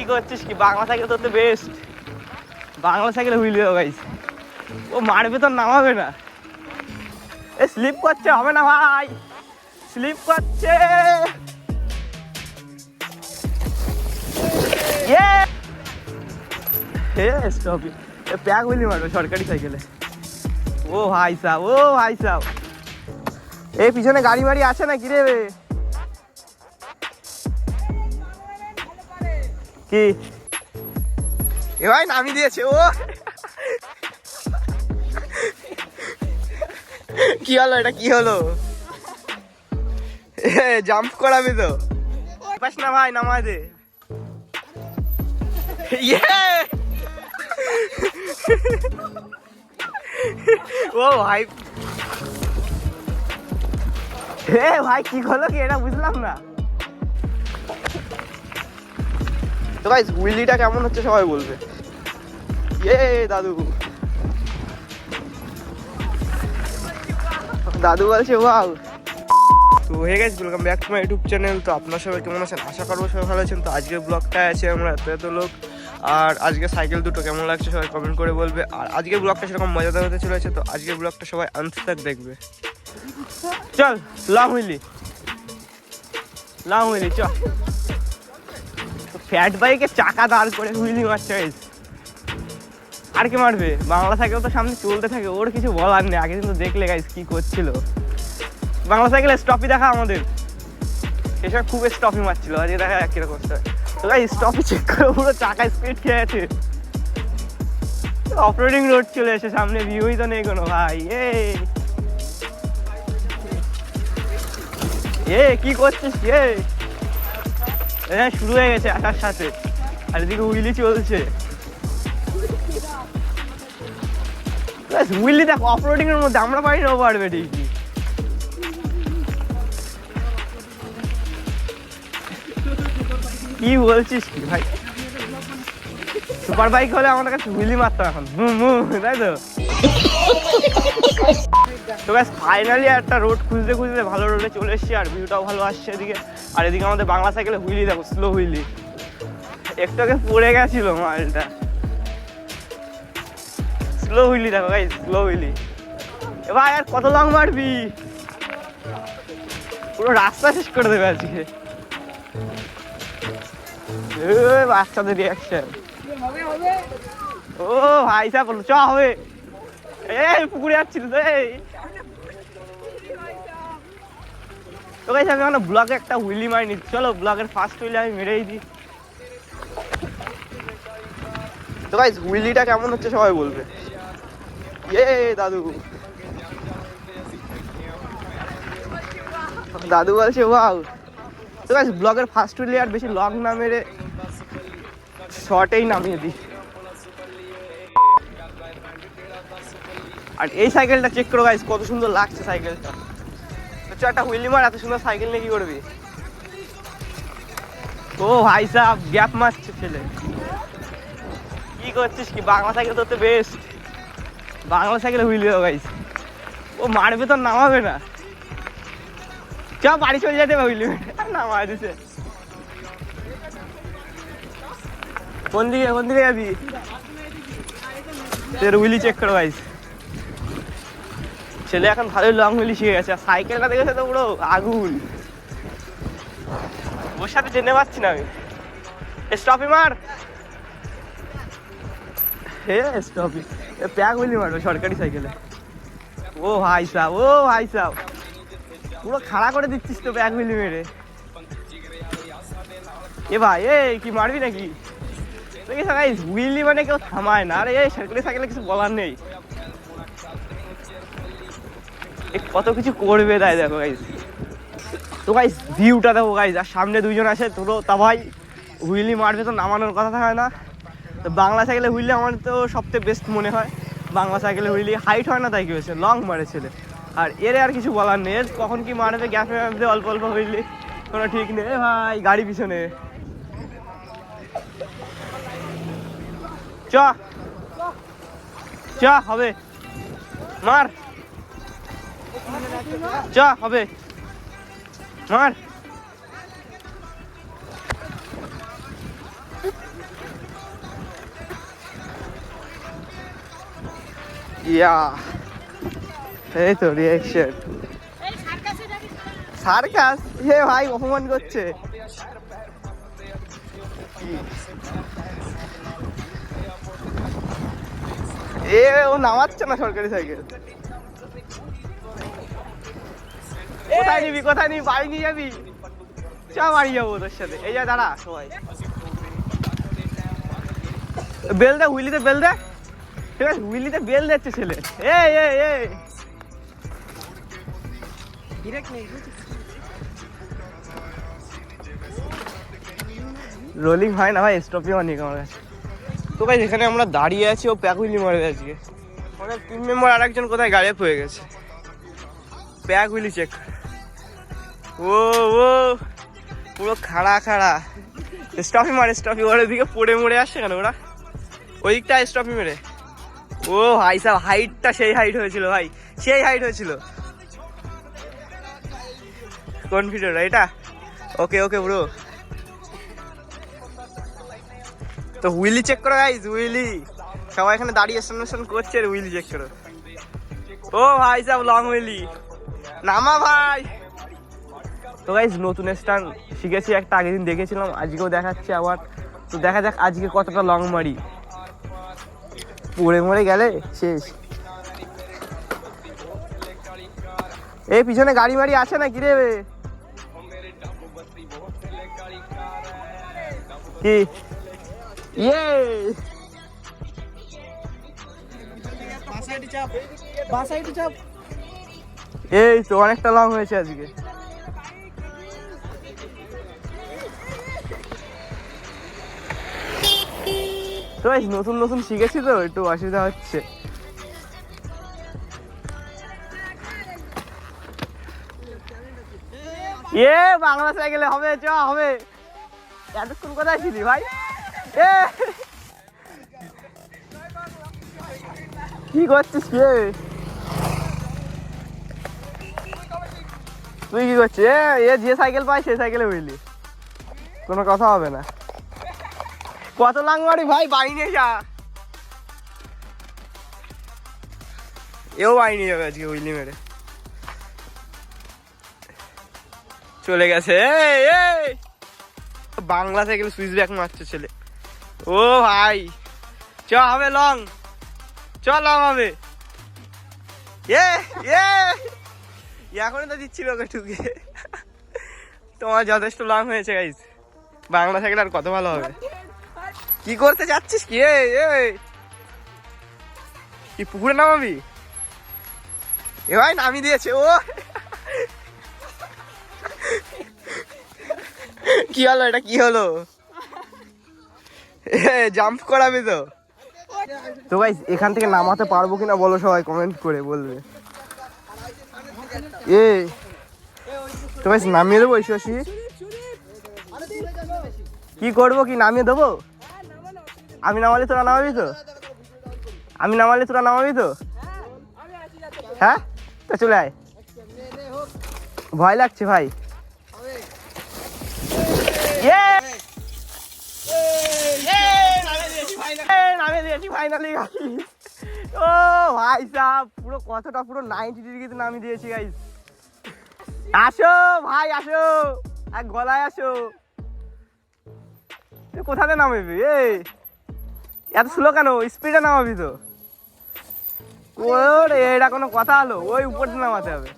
কি করছিস কি? বাংলা সাইকেল তো বেস্ট। বাংলা সাইকেলে হুইল দেবো গাইস। ও মারবে তো নামাবে না। এ স্লিপ করছে, হবে না ভাই, স্লিপ করছে। স্টপ, প্যাক হুইলি মারবে সরকারি সাইকেলে। ও ভাই সাহ, ও ভাই সাহ, এই পিছনে গাড়ি বাড়ি আছে না কি রে? কি এ ভাই নামিয়ে দিয়েছে ও। কি হলো এটা, কি হলো? জাম্প করাবি তো? পাস না ভাই, নামায় দে। ও ভাই, ভাই কি হলো কি এটা বুঝলাম না তো। ভাই হুইলিটা কেমন হচ্ছে সবাই বলবে। দাদু, দাদু বলছে ওয়াও। তো হয়ে গেছে, welcome back to my YouTube channel. তো আপনার সবাই কেমন আছেন? আশা করবো সবাই ভালো আছেন। তো আজকের ব্লগটায় আছে আমরা এত লোক, আর আজকে সাইকেল দুটো কেমন লাগছে সবাই কমেন্ট করে বলবে। আর আজকের ব্লগটা সেরকম মজাদার হতে চলেছে। তো আজকের ব্লগটা সবাই আনতে থাক দেখবে। চল লং হুইলি, লং হুইলি চল। ফ্যাট বাইকে চাকা দাঁড় করে হুইলি মারছে। আর কি মারবে? বাংলা সাইকেল তো সামনে চলতে থাকে, ওর কিছু বলার নেই। আগে কিন্তু দেখলে গাইস কি করছিল। বাংলা সাইকেলের স্টপই দেখা আমাদের, এসব খুব স্টপই মারছিল। আজকে দেখা কিরকম করতে হয়। তো গাইস স্টপই চেক করে পুরো চাকা স্পিড খেয়ে আছে। অফরোডিং রোড চলে এসে সামনে, ভিউই তো নেই কোনো ভাই। কি করছিস? শুরু হয়ে গেছে আসার সাথে, আর এদিকে হুইলি চলছে। হুইলি দেখো অফরোডিং এর মধ্যে, আমরা পারি না, ও পারবে ঠিকই। কি বলছিস কি ভাই? সুপার বাইক হলে আমাদের কাছে হুইলি মারতাম এখন, তাই তো। তো ব্যাস ফাইনালি একটা রোড খুঁজতে খুঁজতে ভালো রোডে চলে এসেছি, আর ভিউটাও ভালো আসছে এদিকে। আর এদিকে আমাদের বাংলা সাইকেলে হুইলি দেখো, স্লো হুইলি। একটু আগে পড়ে গেছিল মালটা। স্লো হুইলি দেখো গাইস, স্লো হুইলি। এ ভাই আর কত লং মারবি? পুরো রাস্তা শেষ করে দেবে আজকে। বাচ্চাদের রিয়াকশন। ও ভাই সাহেব বললো চ হবে। এই পুকুরে যাচ্ছিল তো। তো গাইস আমি এখন ব্লগে একটা হুইলি মারি নিচ্ছি। চলো ব্লগের ফার্স্ট হুইলি আমি মেরেই দিই। তো গাইস হুইলিটা কেমন হচ্ছে সবাই বলবে। দাদু, দাদু বলছে ওয়াও। তো গাইস ব্লগের ফার্স্ট হুইলি আর বেশি লং না মেরে শর্টেই নামিয়ে দিই। আর এই সাইকেলটা চেক করো গাইস, কত সুন্দর লাগছে সাইকেলটা। তো চ একটা হুইলি মার, এত সুন্দর সাইকেল নিয়ে কি করবি? ও ভাই সাহ, গ্যাপ মারছে ছেলে। কি করছিস কি? বাংলা সাইকেল তো বেস্ট। বাংলা সাইকেলে হুইলি দেবো গাইস। ও মারবে তো নামাবে না। চ বাড়ি চলে যেতে হবে, হুইলি নামা দিছে। কোন দিকে কোন দিকে যাবি? হুইলি চেক করো গাইস। ছেলে এখন ভালোই লং হুইলি শিখে গেছে। আর সাইকেলটা দেখেছে তো পুরো আগুন। ওর সাথে জেনে পাচ্ছি না আমি। স্টপই মার, স্টপই। প্যাক হুইলি মারবে সরকারি সাইকেলে। ও ভাই সাহ, ও ভাই সাহ, পুরো খাড়া করে দিচ্ছিস তো প্যাক হুইলি মেরে। এ ভাই কি মারবি নাকি? হুইলি মানে কেউ থামায় না। আরে সরকারি সাইকেলে কিছু বলার নেই, কত কিছু করবে তাই দেখো গাইস। তো গাইস ভিউটা দেখো গাইস, আর সামনে দুইজন আছে তোরও তা ভাই হুইলি মারবে তো নামানোর কথা হয় না। তো বাংলা সাইকেলে হুইলি আমার তো সবথেকে বেস্ট মনে হয়। বাংলা সাইকেলে হুইলি হাইট হয় না তাই কি হয়েছে, লং মারে ছেলে। আর এর আর কিছু বলার নেই, কখন কি মারবে গ্যাপে ম্যাপে অল্প অল্প হুইলি, কোনো ঠিক নেই। ভাই গাড়ি পিছনে চ চ হবে, মার চ হবে, মার। ইয়া এই তো রিঅ্যাকশন সার্কাস হে ভাই অপমান করছে এ ও নামাচ্ছে না সরকারি সাইকেল কোথায় নিবি বাড়ি নিয়ে যাবি চ বাড়ি যাবো তোর সাথে এই যা দাঁড়া সবাই বেল দে হুইলিতে বেল দে ঠিক আছে হুইলিতে বেল দিচ্ছে ছেলে এই রোলিং হয় না ভাই স্টপই অনেক আমার কাছে তো ভাই এখানে আমরা দাঁড়িয়ে আছি ও প্যাক হুইলি মারবে আজকে আমাদের টিম মেম্বার আর একজন কোথায় গায়েব হয়ে গেছে প্যাক হুইলি চেক ও পুরো খাড়া স্টপি ওর দিকে পড়ে মরে আসছে কেন ওরা ওই দিকটা স্টপি মেরে ও ভাই সাহেব হাইটটা সেই হাইট হয়েছিল ভাই সেই হাইট হয়েছিল কোন ভিডিওটা এটা ওকে ব্রো তো হুইলি চেক করো গাইস হুইলি সবাই এখানে দাঁড়িয়ে স্টেশন করছে আর হুইলি চেক করো ও ভাই সাহেব লং হুইলি নামা ভাই তো গাইস নতুন স্টান শিখেছি একটা আগের দিন দেখেছিলাম আজকেও দেখাচ্ছে আবার তো দেখা যাক আজকে কতটা লং মারি পড়ে মরে গেলে শেষ এই পিছনে গাড়ি মারি আছে না কিরে কি ইয়ে এই তো অনেকটা লং হয়েছে আজকে তো নতুন শিখেছি তো একটু অসুবিধা হচ্ছে বাংলা সাইকেলে হবে হবে এতক্ষণ কোথায় ছিলি ভাই কি করছিস তুই কি করছিস যে সাইকেল পাই সেই সাইকেলে বুঝলি কোনো কথা হবে না কত লাং মারি ভাই বাড়ি নিয়ে যা এও বাড়ি নিয়ে যাবে আজকে উইলি মেরে চলে গেছে বাংলা সাইকেল সুইচ ব্যাক মারছে ছেলে ও ভাই চ হবে লং হবে এখনই তো দিচ্ছিল ওকে ঠুকে তোমার যথেষ্ট লং হয়েছে গাইস বাংলা সাইকেল আর কত ভালো হবে কি করতে যাচ্ছিস কি পুকুরে নামাবি এ ভাই নামি দিয়েছে ও কি হলো এটা কি হলো জাম্প করাবে তো গাইস এখান থেকে নামাতে পারবো কিনা বলো সবাই কমেন্ট করে বলবে তো গাইস নামিয়ে দেবো ঐশী কি করবো কি নামিয়ে দেবো আমি নামালে তোরা নামাবি তো হ্যাঁ তো চলে আয় ভয় লাগছে ভাই ফাইনালি ও ভাই সাহেব পুরো কতটা পুরো 90 ডিগ্রিতে নামিয়ে দিয়েছি গাইস আসো ভাই আসো এক গলায় আসো তুই কোথাতে নামাবি এত স্লো কেন স্পিডে নামাবি তো ওরে এটা কোনো কথা হলো ওই উপরে নামাতে হবে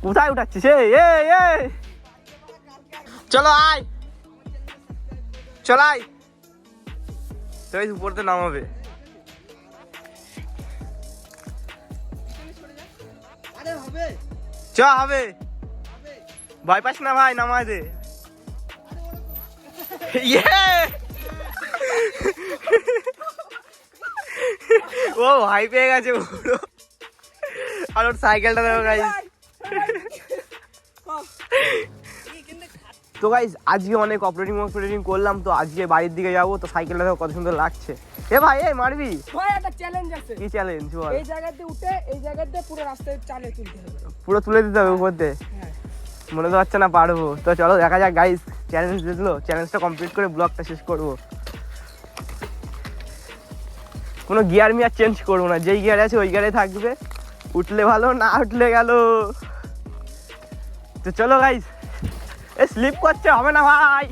কোথায় উঠাচ্ছিস চলো আয় উপরতে নামাবে হবে ভয় পাস না ভাই নামায় দে ও ভাই পেয়ে গেছে পুরো আর ওর সাইকেলটা দেখো গাইস তো গাইস আজকে অনেক অপারেটিং করলাম তো আজকে বাড়ির দিকে যাবো তো সাইকেলটা দেখো কত সুন্দর লাগছে ভাই মারবি ভাই একটা চ্যালেঞ্জ আছে কি চ্যালেঞ্জ বল এই জায়গাতে উঠে এই জায়গাতে পুরো রাস্তায় চালে তুলতে হবে পুরো তুলে দিতে হবে উপর দিয়ে মনে তো হচ্ছে না পারবো তো চলো দেখা যাক গাইস চ্যালেঞ্জ দিলো চ্যালেঞ্জটা কমপ্লিট করে ব্লগটা শেষ করবো কোনো গিয়ার মিয়ার চেঞ্জ করবো না, যেই গিয়ার আছে ওই গিয়ারে থাকবে, উঠলে ভালো না উঠলে গেল। তো চলো গাইস, এ স্লিপ করছে, হবে না ভাই,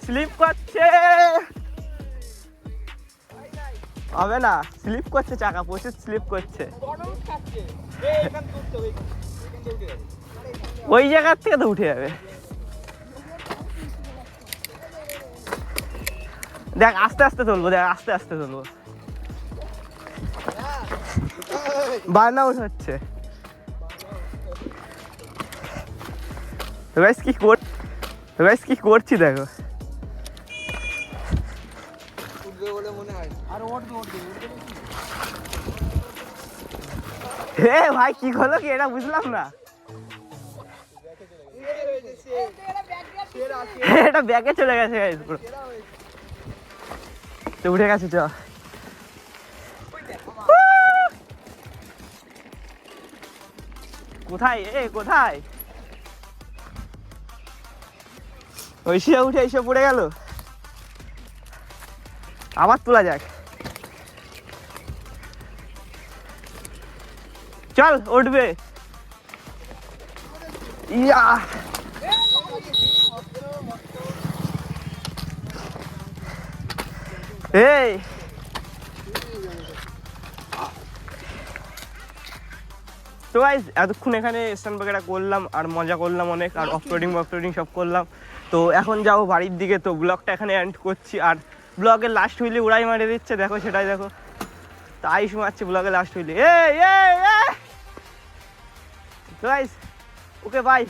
স্লিপ করছে, হবে না, স্লিপ করছে চাকা, প্রচুর স্লিপ করছে। ওই জায়গার থেকে তো উঠে যাবে। দেখ আস্তে আস্তে তুলবো, দেখ আস্তে আস্তে তুলবো, বার্ন আউট হচ্ছে। কি করছি দেখো, হে ভাই কি হলো কি এটা বুঝলাম না। এটা ব্যাগে চলে গেছে guys পুরো। তো উঠে গেছে, চ কোথায় কোথায় ঐশিয়া উঠে এসে পড়ে গেল, আবার তোলা যাক, চল উঠবে। ইয়া এই তো গাইস এতক্ষণ এখানে স্ট্যান্ড বাগেরা করলাম আর মজা করলাম অনেক, আর অফরোডিং সব করলাম। তো এখন যাবো বাড়ির দিকে। তো ব্লগটা এখানে এন্ড করছি, আর ব্লগের লাস্ট হুইলে উড়াই মারে দিচ্ছে, দেখো সেটাই দেখো। তো আইস মারছে ব্লগের লাস্ট হুইলে। তো গাইস ওকে বাই।